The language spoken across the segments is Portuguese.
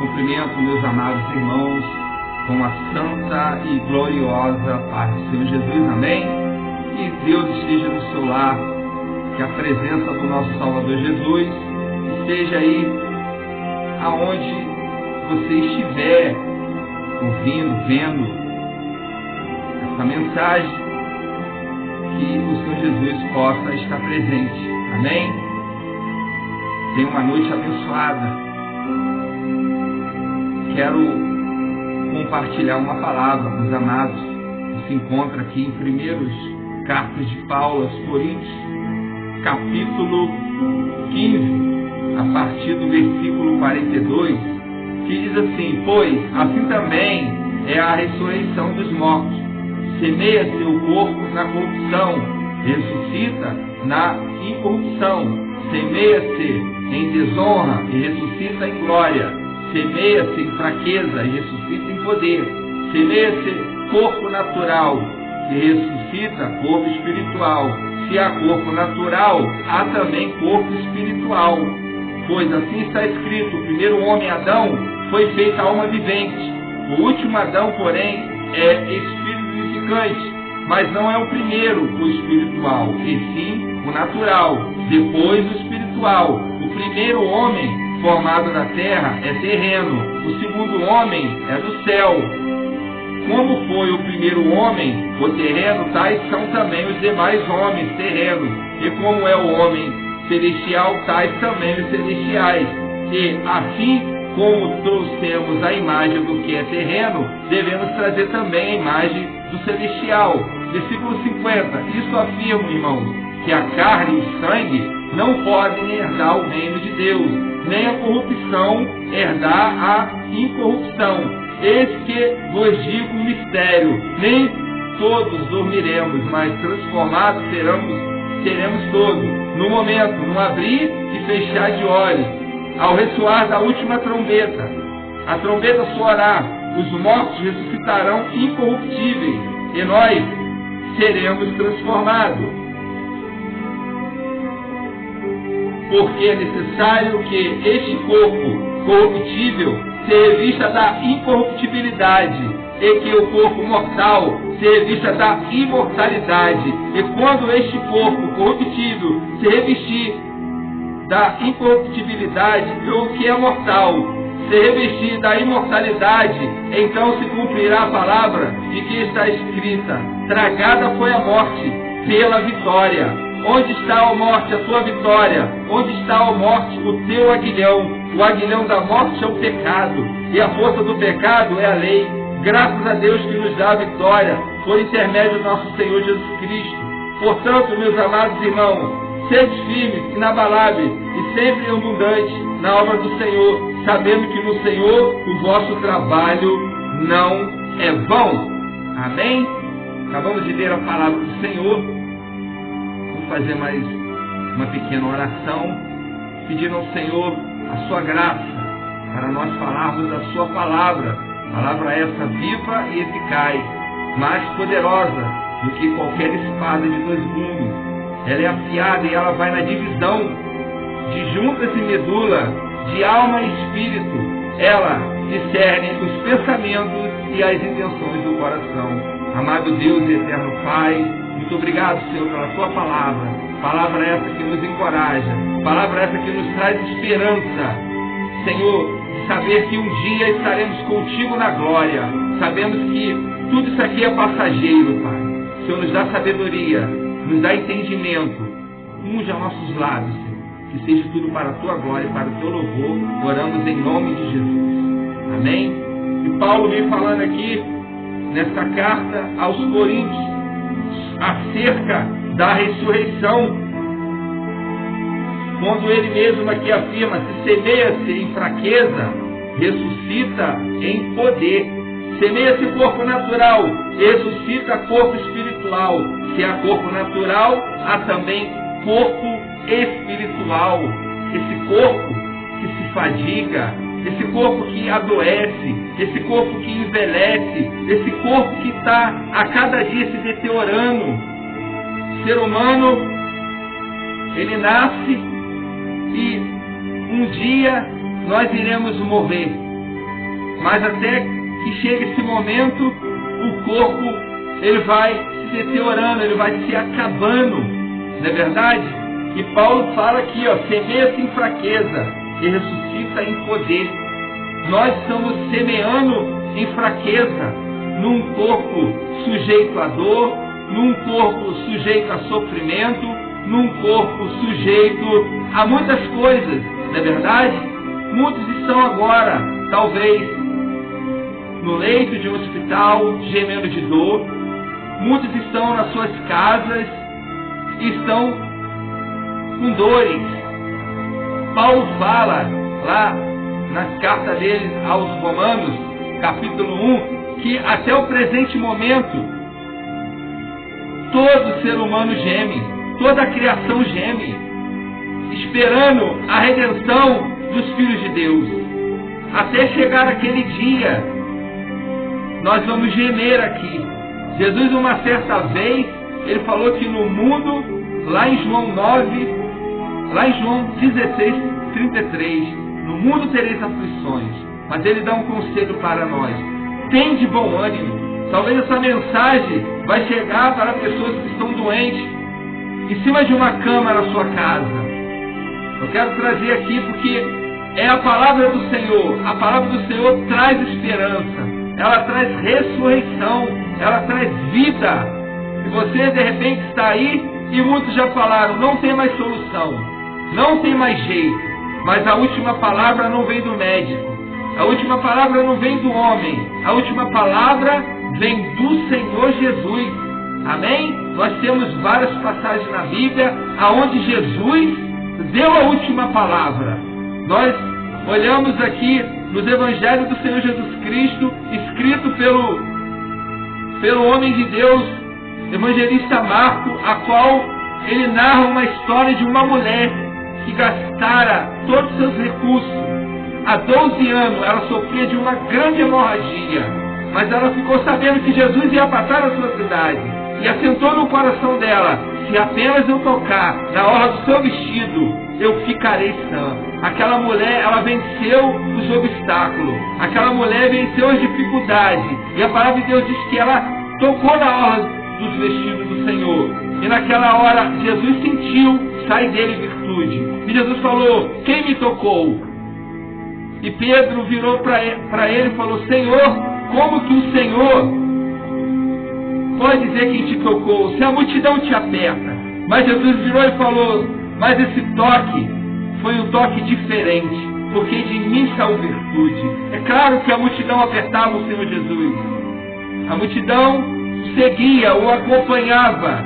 Cumprimento meus amados irmãos com a santa e gloriosa paz do Senhor Jesus, amém? Que Deus esteja no seu lar, que a presença do nosso Salvador Jesus esteja aí aonde você estiver ouvindo, vendo essa mensagem, que o Senhor Jesus possa estar presente, amém? Tenha uma noite abençoada. Quero compartilhar uma palavra com os amados que se encontra aqui em primeiros cartas de Paulo aos Coríntios, capítulo 15, a partir do versículo 42, que diz assim: pois assim também é a ressurreição dos mortos. Semeia seu corpo na corrupção, ressuscita na incorrupção. Semeia-se em desonra e ressuscita em glória. Semeia-se em fraqueza e ressuscita em poder. Semeia-se corpo natural e ressuscita corpo espiritual. Se há corpo natural, há também corpo espiritual. Pois assim está escrito: o primeiro homem, Adão, foi feito alma vivente. O último Adão, porém, é espírito vivificante. Mas não é o primeiro o espiritual, e sim o natural, depois o espiritual. O primeiro homem formado da terra é terreno, o segundo homem é do céu. Como foi o primeiro homem, o terreno, tais são também os demais homens terrenos. E como é o homem celestial, tais também os celestiais. E assim como trouxemos a imagem do que é terreno, devemos trazer também a imagem do celestial. Versículo 50. Isso afirma, irmãos, que a carne e o sangue não podem herdar o reino de Deus, nem a corrupção herdar a incorrupção. Eis que vos digo um mistério: nem todos dormiremos, mas transformados seremos todos, no momento, no abrir e fechar de olhos, ao ressoar da última trombeta. A trombeta soará, os mortos ressuscitarão incorruptíveis, e nós seremos transformados. Porque é necessário que este corpo corruptível se revista da incorruptibilidade, e que o corpo mortal se revista da imortalidade. E quando este corpo corruptível se revestir da incorruptibilidade, o que é mortal se revestir da imortalidade, então se cumprirá a palavra de que está escrita: tragada foi a morte pela vitória. Onde está, ó morte, a tua vitória? Onde está, ó morte, o teu aguilhão? O aguilhão da morte é o pecado, e a força do pecado é a lei. Graças a Deus que nos dá a vitória, por intermédio do nosso Senhor Jesus Cristo. Portanto, meus amados irmãos, sede firmes, inabaláveis e sempre abundantes na obra do Senhor, sabendo que no Senhor o vosso trabalho não é vão. Amém? Acabamos de ler a palavra do Senhor. Fazer mais uma pequena oração, pedindo ao Senhor a sua graça para nós falarmos da sua palavra essa viva e eficaz, mais poderosa do que qualquer espada de 2 gumes. Ela é afiada e ela vai na divisão de juntas e medula, de alma e espírito. Ela discerne os pensamentos e as intenções do coração. Amado Deus e eterno Pai, muito obrigado, Senhor, pela tua palavra. Palavra essa que nos encoraja. Palavra essa que nos traz esperança, Senhor, de saber que um dia estaremos contigo na glória. Sabemos que tudo isso aqui é passageiro, Pai. O Senhor nos dá sabedoria, nos dá entendimento. Unja nossos lábios, Senhor. Que seja tudo para a tua glória e para o teu louvor. Oramos em nome de Jesus. Amém? E Paulo vem falando aqui, nesta carta aos Coríntios, acerca da ressurreição, quando ele mesmo aqui afirma: se semeia-se em fraqueza, ressuscita em poder. Semeia-se corpo natural, ressuscita corpo espiritual. Se há corpo natural, há também corpo espiritual. Esse corpo que se fadiga, esse corpo que adoece, esse corpo que envelhece, esse corpo que está a cada dia se deteriorando. O ser humano, ele nasce e um dia nós iremos morrer. mas até que chega esse momento, o corpo ele vai se deteriorando, ele vai se acabando, não é verdade? E Paulo fala aqui, semeia-se em fraqueza e ressuscita em poder. Nós estamos semeando em fraqueza, num corpo sujeito à dor, num corpo sujeito a sofrimento, num corpo sujeito a muitas coisas, não é verdade? Muitos estão agora, talvez, no leito de um hospital, gemendo de dor. Muitos estão nas suas casas e estão com dores. Paulo fala lá na carta dele aos Romanos, capítulo 1, que até o presente momento todo ser humano geme, toda a criação geme, esperando a redenção dos filhos de Deus. Até chegar aquele dia, nós vamos gemer aqui. Jesus, uma certa vez, ele falou que no mundo, lá em João 9, lá em João 16, 33, no mundo tereis aflições, mas ele dá um conselho para nós: tem de bom ânimo. Talvez essa mensagem vai chegar para pessoas que estão doentes, em cima de uma cama na sua casa. Eu quero trazer aqui porque é a palavra do Senhor. A palavra do Senhor traz esperança, ela traz ressurreição, ela traz vida. E você de repente está aí e muitos já falaram: não tem mais solução, não tem mais jeito. Mas a última palavra não vem do médico, a última palavra não vem do homem, a última palavra vem do Senhor Jesus. Amém? Nós temos várias passagens na Bíblia aonde Jesus deu a última palavra. Nós olhamos aqui nos Evangelhos do Senhor Jesus Cristo, escrito pelo homem de Deus, evangelista Marcos, a qual ele narra uma história de uma mulher que gastara todos os seus recursos. Há 12 anos ela sofria de uma grande hemorragia, mas ela ficou sabendo que Jesus ia passar na sua cidade e assentou no coração dela: se apenas eu tocar na orla do seu vestido, eu ficarei sã. Aquela mulher, ela venceu os obstáculos, aquela mulher venceu as dificuldades, e a palavra de Deus diz que ela tocou na orla dos vestidos do Senhor, e naquela hora Jesus sentiu sair dele virtude, e Jesus falou: quem me tocou? E Pedro virou para ele e falou: Senhor, como que o Senhor pode dizer quem te tocou, se a multidão te aperta? Mas Jesus virou e falou: mas esse toque foi um toque diferente, porque de mim saiu virtude. É claro que a multidão apertava o Senhor Jesus, a multidão seguia, o acompanhava,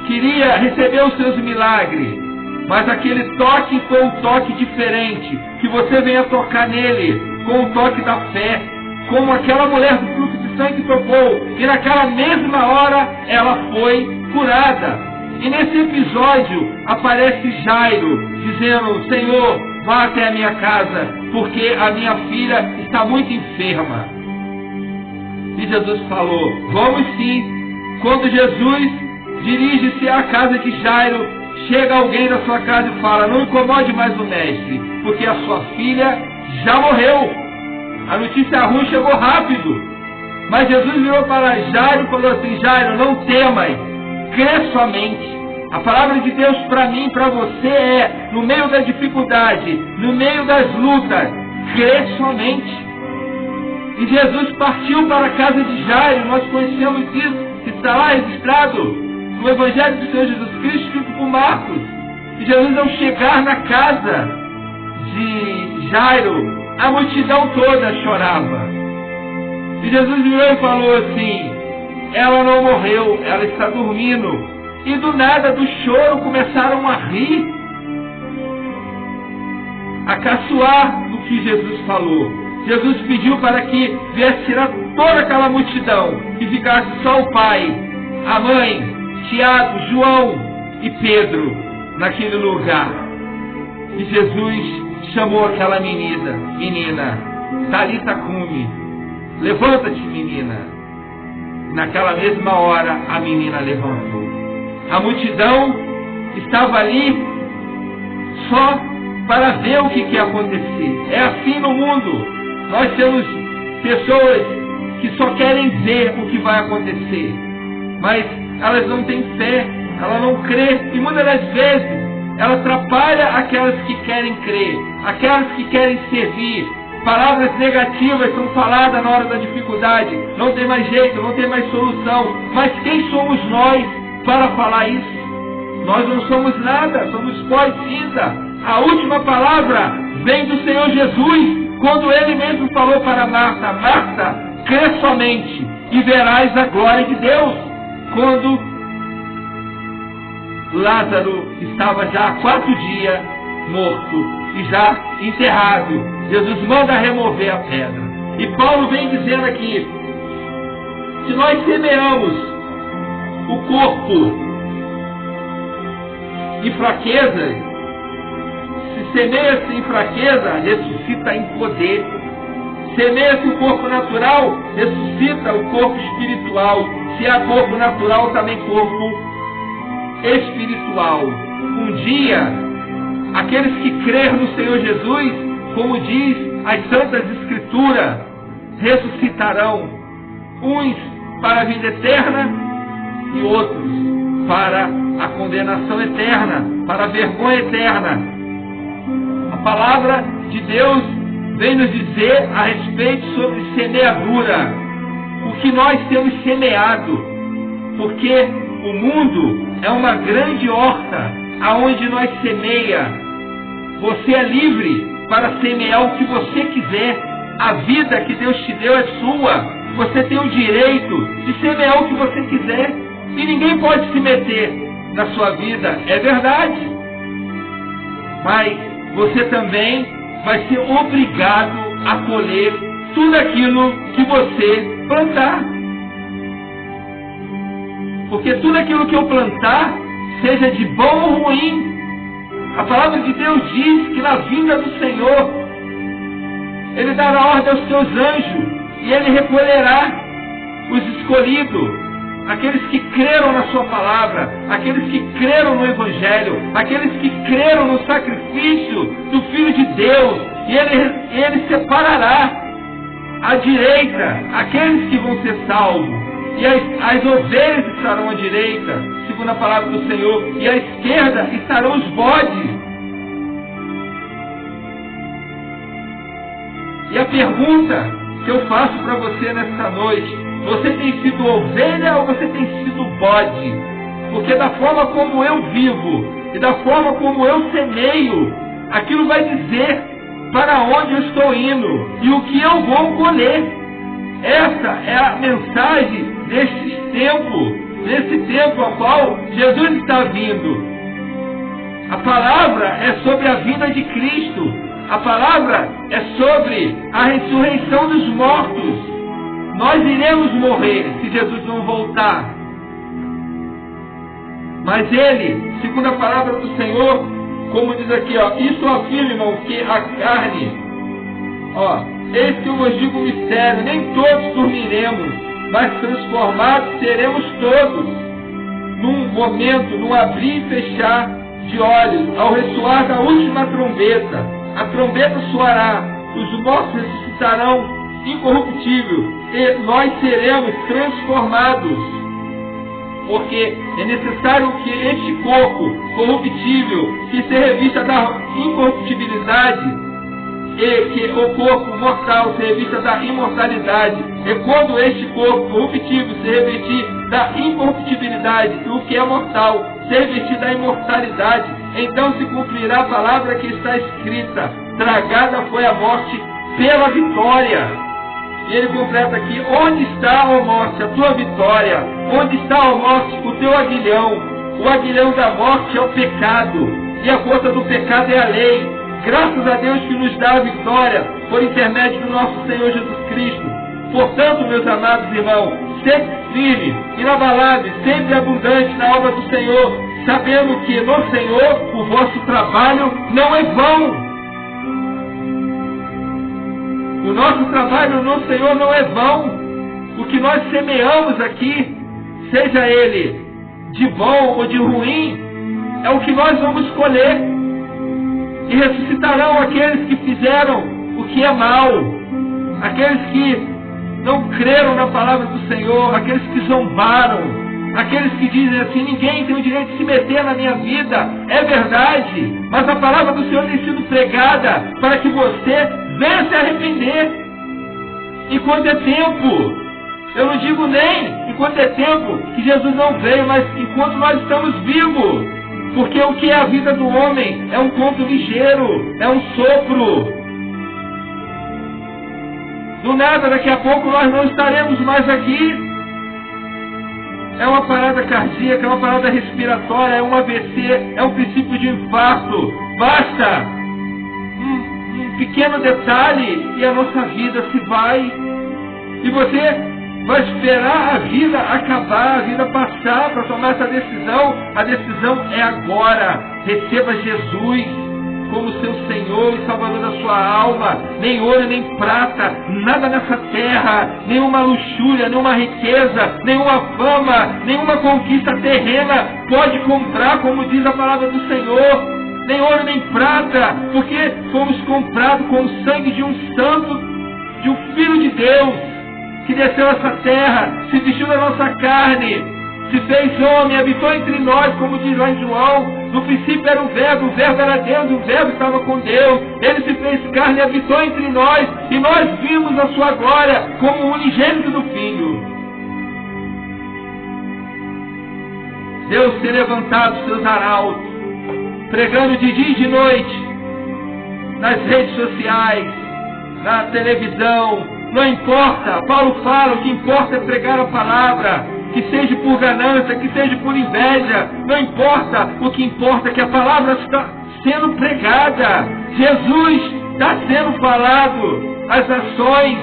queria receber os seus milagres, mas aquele toque foi um toque diferente, que você venha tocar nele com o toque da fé, como aquela mulher do fluxo de sangue tocou, e naquela mesma hora ela foi curada. E nesse episódio aparece Jairo dizendo: Senhor, vá até a minha casa, porque a minha filha está muito enferma. E Jesus falou: vamos sim. Quando Jesus dirige-se à casa de Jairo, chega alguém da sua casa e fala: não incomode mais o mestre, porque a sua filha já morreu. A notícia ruim chegou rápido. Mas Jesus virou para Jairo e falou assim: Jairo, não temas, crê somente. A palavra de Deus para mim e para você é: no meio da dificuldade, no meio das lutas, crê somente. E Jesus partiu para a casa de Jairo. Nós conhecemos isso, que está lá registrado no Evangelho do Senhor Jesus Cristo, escrito por Marcos. E Jesus, ao chegar na casa de Jairo, a multidão toda chorava. E Jesus virou e falou assim: ela não morreu, ela está dormindo. E do nada, do choro, começaram a rir, a caçoar do que Jesus falou. Jesus pediu para que viesse tirar toda aquela multidão, que ficasse só o pai, a mãe, Tiago, João e Pedro naquele lugar. E Jesus chamou aquela menina, Talita cumi, levanta-te, menina. Naquela mesma hora a menina levantou. A multidão estava ali só para ver o que ia acontecer. É assim no mundo. Nós temos pessoas que só querem ver o que vai acontecer, mas elas não têm fé, elas não crê, e muitas das vezes ela atrapalha aquelas que querem crer, aquelas que querem servir. Palavras negativas são faladas na hora da dificuldade, não tem mais jeito, não tem mais solução, mas quem somos nós para falar isso? Nós não somos nada, somos pó e cinza. A última palavra vem do Senhor Jesus, quando Ele mesmo falou para Marta: Marta, crê somente e verás a glória de Deus. Quando Lázaro estava já há 4 dias morto e já enterrado, Jesus manda remover a pedra. E Paulo vem dizendo aqui: se nós semeamos o corpo em fraqueza, se semeia-se em fraqueza, ressuscita em poder. Semeia-se o corpo natural, ressuscita o corpo espiritual. Se há corpo natural, também corpo espiritual. Um dia, aqueles que crerem no Senhor Jesus, como diz as Santas Escrituras, ressuscitarão, uns para a vida eterna e outros para a condenação eterna, para a vergonha eterna. A palavra de Deus vem nos dizer a respeito sobre semeadura, o que nós temos semeado, porque o mundo é uma grande horta, aonde nós semeia. Você é livre para semear o que você quiser. A vida que Deus te deu é sua. Você tem o direito de semear o que você quiser. E ninguém pode se meter na sua vida, é verdade. Mas você também vai ser obrigado a colher tudo aquilo que você plantar. Porque tudo aquilo que eu plantar, seja de bom ou ruim, a palavra de Deus diz que na vinda do Senhor, Ele dará ordem aos seus anjos e Ele recolherá os escolhidos, aqueles que creram na sua palavra, aqueles que creram no Evangelho, aqueles que creram no sacrifício do Filho de Deus, e Ele separará à direita aqueles que vão ser salvos, e as ovelhas estarão à direita, segundo a palavra do Senhor, e à esquerda estarão os bodes. E a pergunta que eu faço para você nesta noite: você tem sido ovelha ou você tem sido bode? Porque da forma como eu vivo e da forma como eu semeio, aquilo vai dizer para onde eu estou indo e o que eu vou colher. Essa é a mensagem desse tempo ao qual Jesus está vindo. A palavra é sobre a vinda de Cristo. A palavra é sobre a ressurreição dos mortos. Nós iremos morrer se Jesus não voltar. Mas Ele, segundo a palavra do Senhor, como diz aqui, isso afirmam que a carne, eis que eu vos digo um mistério, nem todos dormiremos, mas transformados seremos todos, num momento, num abrir e fechar de olhos, ao ressoar da última trombeta. A trombeta soará, os mortos ressuscitarão incorruptível, e nós seremos transformados. Porque é necessário que este corpo corruptível, que se revista da incorruptibilidade, e que o corpo mortal se revista da imortalidade. E quando este corpo corruptível se revestir da incorruptibilidade, e o que é mortal se revestir da imortalidade, então se cumprirá a palavra que está escrita: tragada foi a morte pela vitória. E ele completa aqui: onde está, ó morte, a tua vitória? Onde está, ó morte, o teu aguilhão? O aguilhão da morte é o pecado, e a força do pecado é a lei. Graças a Deus que nos dá a vitória por intermédio do nosso Senhor Jesus Cristo. Portanto, meus amados irmãos, sempre firme, inabalável, sempre abundante na obra do Senhor, sabendo que no Senhor o vosso trabalho não é vão. O nosso trabalho no Senhor não é vão. O que nós semeamos aqui, seja ele de bom ou de ruim, é o que nós vamos colher. E ressuscitarão aqueles que fizeram o que é mal, aqueles que não creram na palavra do Senhor, aqueles que zombaram, aqueles que dizem assim: ninguém tem o direito de se meter na minha vida. É verdade, mas a palavra do Senhor tem sido pregada para que você venha se arrepender. Enquanto é tempo, eu não digo nem enquanto é tempo que Jesus não veio, mas enquanto nós estamos vivos. Porque o que é a vida do homem é um conto ligeiro, é um sopro. Do nada, daqui a pouco nós não estaremos mais aqui. É uma parada cardíaca, é uma parada respiratória, é um AVC, é um princípio de infarto. Basta um pequeno detalhe e a nossa vida se vai. E você vai esperar a vida acabar, a vida passar para tomar essa decisão. A decisão é agora. Receba Jesus como seu Senhor e Salvador da sua alma. Nem ouro, nem prata, nada nessa terra, nenhuma luxúria, nenhuma riqueza, nenhuma fama, nenhuma conquista terrena pode comprar, como diz a palavra do Senhor. Nem ouro, nem prata, porque fomos comprados com o sangue de um santo, de um Filho de Deus, que desceu a essa terra, se vestiu da nossa carne, se fez homem, habitou entre nós, como diz lá em João. No princípio era o Verbo era Deus, e o Verbo estava com Deus. Ele se fez carne e habitou entre nós, e nós vimos a sua glória como o unigênito do Filho. Deus tem levantado seus arautos, pregando de dia e de noite, nas redes sociais, na televisão. Não importa, Paulo fala, o que importa é pregar a palavra, que seja por ganância, que seja por inveja, não importa, o que importa é que a palavra está sendo pregada, Jesus está sendo falado, as ações,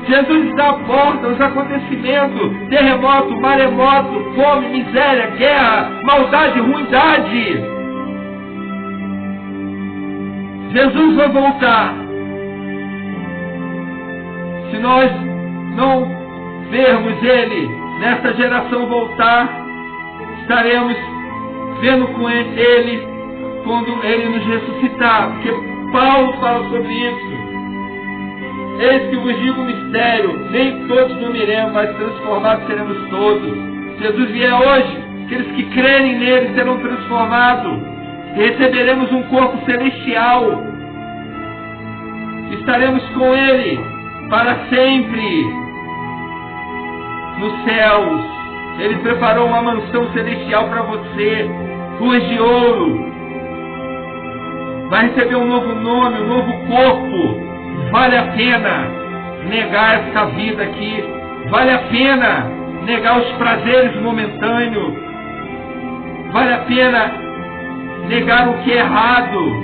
Jesus está à porta, os acontecimentos, terremoto, maremoto, fome, miséria, guerra, maldade, ruindade. Jesus vai voltar. Se nós não vermos Ele nesta geração voltar, estaremos vendo com Ele quando Ele nos ressuscitar. Porque Paulo fala sobre isso. Eis que vos digo um mistério: nem todos dormiremos, mas transformados seremos todos. Se Jesus vier hoje, aqueles que crerem nele serão transformados. E receberemos um corpo celestial. Estaremos com Ele para sempre nos céus. Ele preparou uma mansão celestial para você, ruas de ouro. Vai receber um novo nome, um novo corpo. Vale a pena negar essa vida aqui. Vale a pena negar os prazeres momentâneos. Vale a pena negar o que é errado,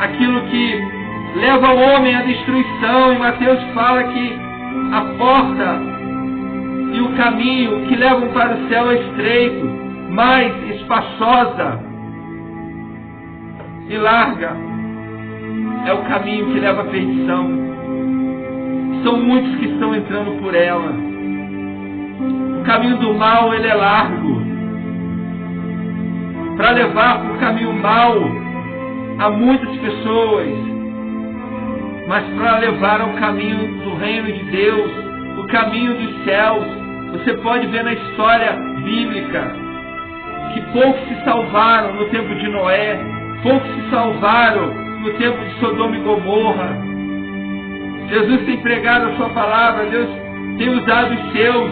aquilo que leva o homem à destruição. E Mateus fala que a porta e o caminho que levam para o céu é estreito, mais espaçosa e larga é o caminho que leva à perdição. São muitos que estão entrando por ela. O caminho do mal, ele é largo. Para levar para o caminho mal há muitas pessoas, mas para levar ao caminho do reino de Deus, o caminho dos céus, você pode ver na história bíblica que poucos se salvaram no tempo de Noé, poucos se salvaram no tempo de Sodoma e Gomorra. Jesus tem pregado a sua palavra, Deus tem usado os seus,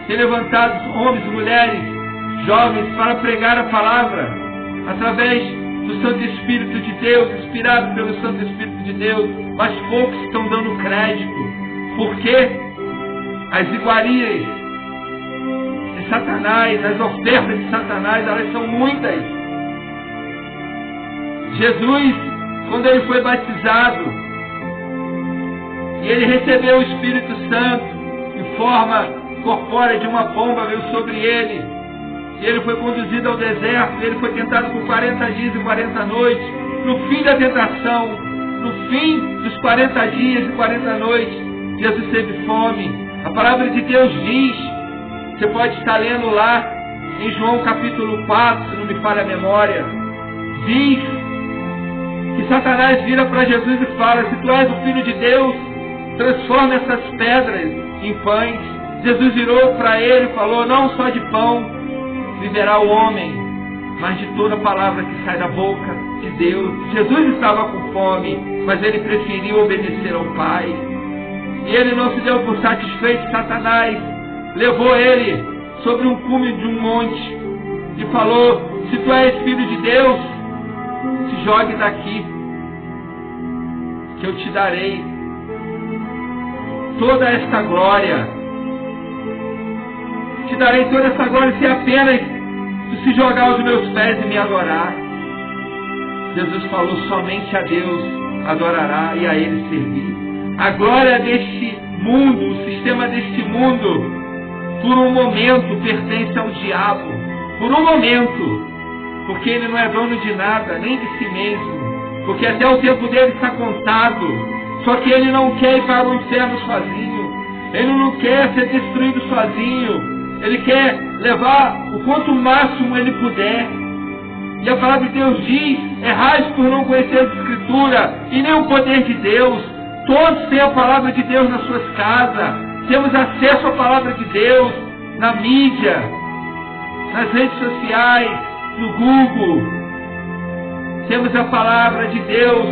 tem levantado homens e mulheres, jovens, para pregar a palavra, através do Santo Espírito de Deus, inspirado pelo Santo Espírito de Deus, mas poucos estão dando crédito, porque as iguarias de Satanás, as ofertas de Satanás, elas são muitas. Jesus, quando ele foi batizado, e ele recebeu o Espírito Santo em forma corpórea de uma pomba, veio sobre ele, e ele foi conduzido ao deserto, e ele foi tentado por 40 dias e 40 noites. No fim da tentação, no fim dos 40 dias e 40 noites, Jesus teve fome. A palavra de Deus diz, você pode estar lendo lá em João capítulo 4, se não me falha a memória, diz que Satanás vira para Jesus e fala: se tu és o Filho de Deus, transforma essas pedras em pães. Jesus virou para ele e falou: não só de pão viverá o homem, mas de toda palavra que sai da boca de Deus. Jesus estava com fome, mas ele preferiu obedecer ao Pai. E ele não se deu por satisfeito. Satanás levou ele sobre um cume de um monte e falou: se tu és filho de Deus, se jogue daqui, que eu te darei toda esta glória. Te darei toda essa glória se apenas tu se jogar aos meus pés e me adorar. Jesus falou: somente a Deus adorará e a Ele servir. A glória deste mundo, o sistema deste mundo, por um momento pertence ao diabo. Por um momento. Porque ele não é dono de nada, nem de si mesmo. Porque até o tempo dele está contado. Só que ele não quer ir para o inferno sozinho. Ele não quer ser destruído sozinho. Ele quer levar o quanto máximo ele puder. E a palavra de Deus diz: errais por não conhecer a Escritura e nem o poder de Deus. Todos têm a palavra de Deus nas suas casas. Temos acesso à palavra de Deus na mídia, nas redes sociais, no Google. Temos a palavra de Deus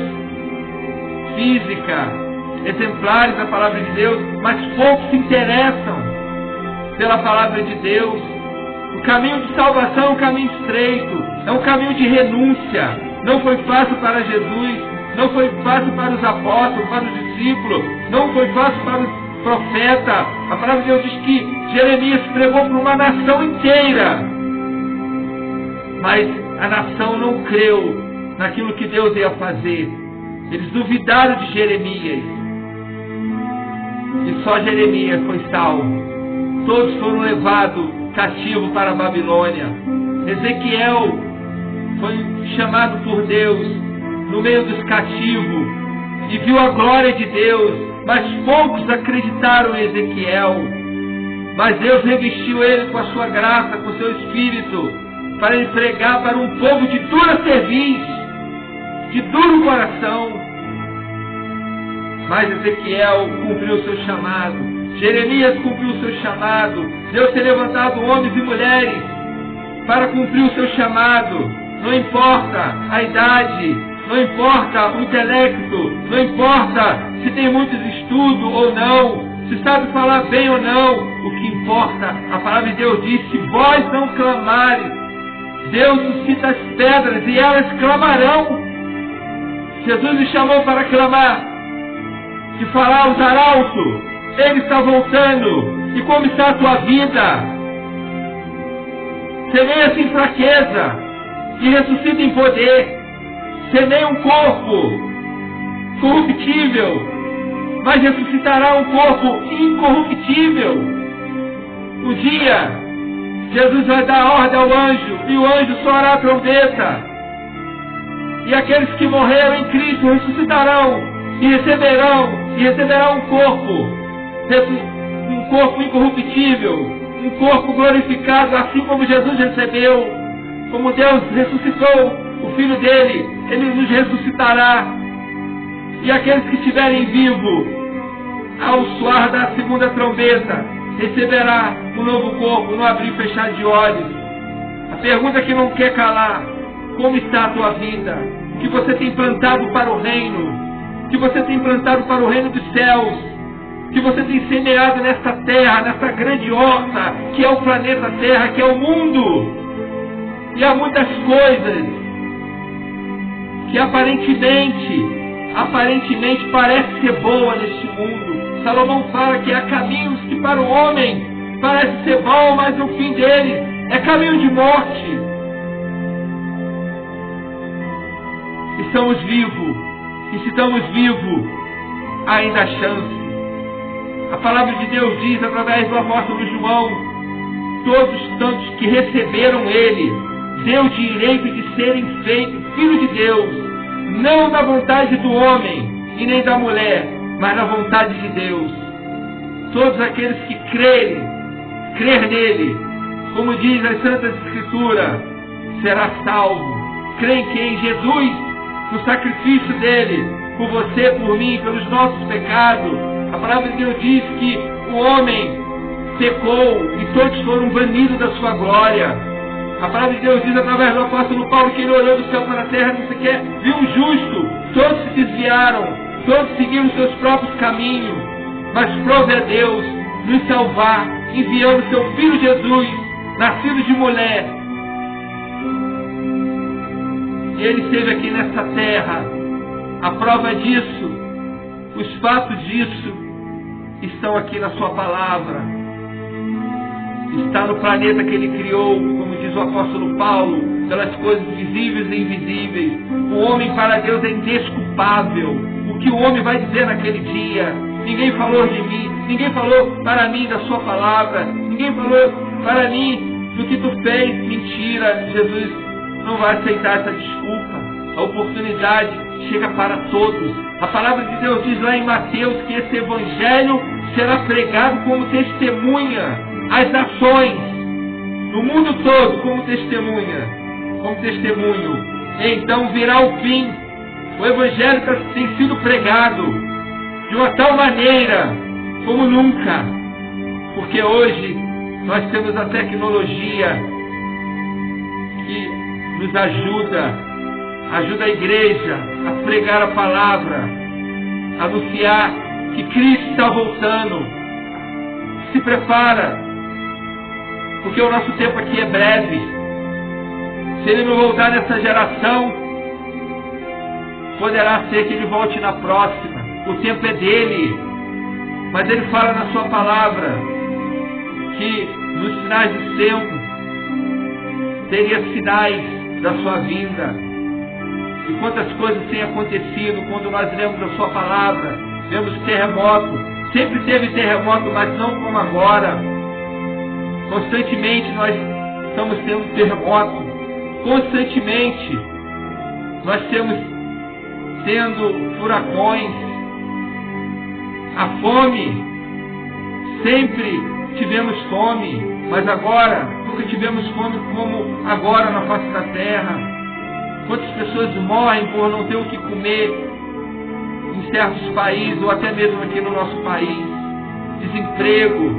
física, exemplares da palavra de Deus, mas poucos se interessam pela palavra de Deus. O caminho de salvação é um caminho estreito, é um caminho de renúncia. Não foi fácil para Jesus, não foi fácil para os apóstolos, para os discípulos, não foi fácil para os profetas. A palavra de Deus diz que Jeremias pregou para uma nação inteira, mas a nação não creu naquilo que Deus ia fazer. Eles duvidaram de Jeremias, e só Jeremias foi salvo. Todos foram levados cativo para a Babilônia. Ezequiel foi chamado por Deus no meio dos cativos e viu a glória de Deus, mas poucos acreditaram em Ezequiel. Mas Deus revestiu ele com a sua graça, com o seu espírito, para ele pregar para um povo de dura cerviz, de duro coração. Mas Ezequiel cumpriu o seu chamado, Jeremias cumpriu o seu chamado. Deus tem levantado homens e mulheres para cumprir o seu chamado. Não importa a idade, não importa o intelecto, não importa se tem muitos estudos ou não, se sabe falar bem ou não. O que importa, a palavra de Deus diz: se vós não clamares, Deus suscita as pedras e elas clamarão. Jesus me chamou para clamar, de falar aos arautos: Ele está voltando. E como está a tua vida? Semeia-se em fraqueza e ressuscita em poder. Semeia um corpo corruptível, mas ressuscitará um corpo incorruptível. Um dia, Jesus vai dar ordem ao anjo, e o anjo soará a trombeta. E aqueles que morreram em Cristo ressuscitarão e receberão um corpo incorruptível, um corpo glorificado, assim como Jesus recebeu. Como Deus ressuscitou o Filho dele, Ele nos ressuscitará. E aqueles que estiverem vivos, ao soar da segunda trombeta, receberá um novo corpo, no abrir e fechar de olhos. A pergunta que não quer calar: como está a tua vida? O que você tem plantado para o reino? O que você tem plantado para o reino dos céus? O que você tem semeado nesta terra, nessa grande horta, que é o planeta Terra, que é o mundo? E há muitas coisas que aparentemente parece ser boa neste mundo. Salomão fala que há caminhos que para o homem parece ser bom, mas o fim deles é caminho de morte. Estamos vivos, e se estamos vivos, ainda há chance. A palavra de Deus diz, através do apóstolo João: todos tantos que receberam ele, deu direito de serem feitos filhos de Deus, não na vontade do homem e nem da mulher, mas na vontade de Deus. Todos aqueles que crer nele, como diz as Santas Escrituras, será salvo. Crê em quem? Jesus, no sacrifício dele, por você, por mim, pelos nossos pecados. A palavra de Deus diz que o homem pecou e todos foram banidos da sua glória. A palavra de Deus diz através do apóstolo Paulo que ele olhou do céu para a terra e sequer viu um justo. Todos se desviaram, todos seguiram seus próprios caminhos. Mas prove a Deus nos salvar, enviando seu Filho Jesus, nascido de mulher. Ele esteve aqui nessa terra. A prova disso, os fatos disso, estão aqui na sua palavra. Está no planeta que ele criou, como diz o apóstolo Paulo, pelas coisas visíveis e invisíveis. O homem para Deus é indesculpável. O que o homem vai dizer naquele dia? Ninguém falou de mim, ninguém falou para mim da sua palavra, ninguém falou para mim do que tu fez. Mentira, Jesus não vai aceitar essa desculpa. A oportunidade chega para todos. A palavra de Deus diz lá em Mateus que esse evangelho será pregado como testemunha às nações, no mundo todo, como testemunha, como testemunho. Então virá o fim. O evangelho tem sido pregado de uma tal maneira como nunca, porque hoje nós temos a tecnologia que nos ajuda a igreja a pregar a palavra, a anunciar que Cristo está voltando. Se prepara, porque o nosso tempo aqui é breve. Se ele não voltar nessa geração, poderá ser que ele volte na próxima. O tempo é dele. Mas ele fala na sua palavra que nos sinais do tempo teria sinais da sua vinda. E quantas coisas têm acontecido quando nós lemos a sua palavra. Vemos terremoto. Sempre teve terremoto, mas não como agora. Constantemente nós estamos tendo terremoto. Constantemente nós estamos tendo furacões. A fome, sempre tivemos fome, mas agora nunca tivemos fome como agora na face da terra. Quantas pessoas morrem por não ter o que comer em certos países, ou até mesmo aqui no nosso país. Desemprego,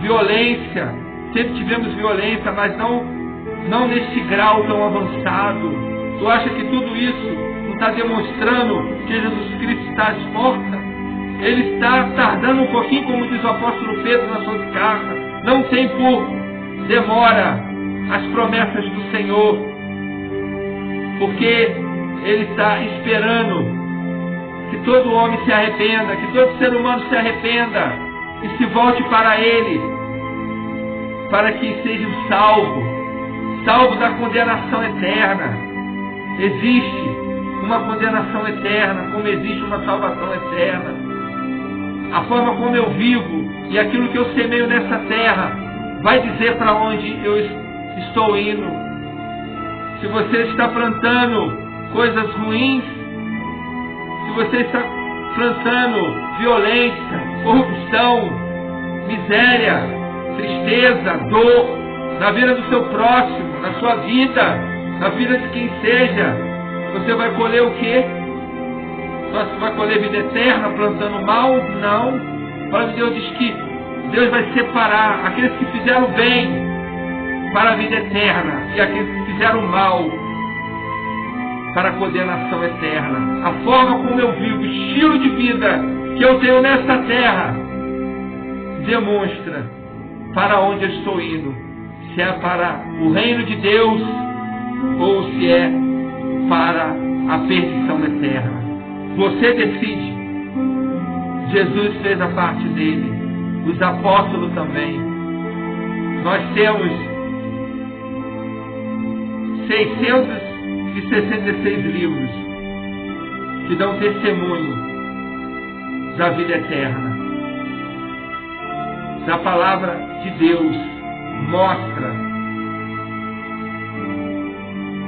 violência. Sempre tivemos violência, mas não nesse grau tão avançado. Tu acha que tudo isso não está demonstrando que Jesus Cristo está às portas? Ele está tardando um pouquinho, como diz o apóstolo Pedro nas suas cartas. Não tem por demora as promessas do Senhor, porque Ele está esperando que todo homem se arrependa, que todo ser humano se arrependa e se volte para Ele, para que seja salvo da condenação eterna. Existe uma condenação eterna, como existe uma salvação eterna. A forma como eu vivo e aquilo que eu semeio nessa terra vai dizer para onde eu estou indo. Se você está plantando coisas ruins, se você está plantando violência, corrupção, miséria, tristeza, dor na vida do seu próximo, na sua vida, na vida de quem seja, você vai colher o quê? Você vai colher vida eterna plantando mal? Não. A palavra de Deus diz que Deus vai separar aqueles que fizeram bem para a vida eterna e aqueles que fizeram mal para a condenação eterna. A forma como eu vivo, o estilo de vida que eu tenho nessa terra demonstra para onde eu estou indo. Se é para o reino de Deus ou se é para a perdição eterna. Você decide. Jesus fez a parte dele. Os apóstolos também. Nós temos 666 livros que dão testemunho da vida eterna. A palavra de Deus mostra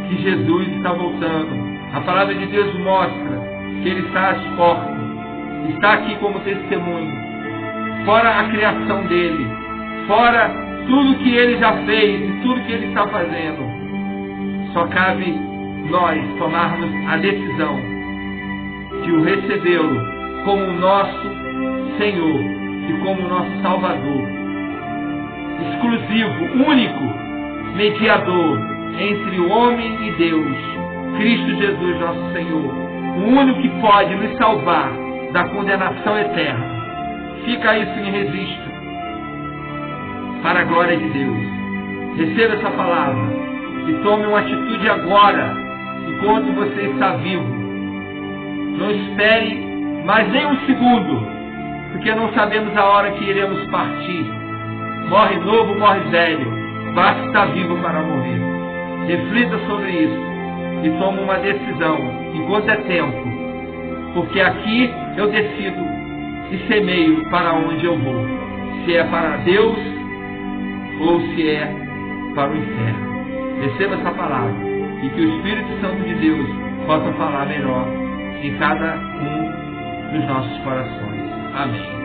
que Jesus está voltando. A palavra de Deus mostra que Ele está às portas, está aqui como testemunho, fora a criação dEle, fora tudo que Ele já fez e tudo que Ele está fazendo. Só cabe nós tomarmos a decisão de o recebê-lo como o nosso Senhor e como nosso Salvador, exclusivo, único, mediador entre o homem e Deus, Cristo Jesus, nosso Senhor, o único que pode nos salvar da condenação eterna. Fica isso em registro, para a glória de Deus. Receba essa palavra e tome uma atitude agora, enquanto você está vivo. Não espere mais nem um segundo, porque não sabemos a hora que iremos partir. Morre novo, morre velho, basta estar vivo para morrer. Reflita sobre isso e tome uma decisão, enquanto é tempo, porque aqui eu decido e semeio para onde eu vou, se é para Deus ou se é para o inferno. Receba essa palavra e que o Espírito Santo de Deus possa falar melhor em cada um dos nossos corações. Amém.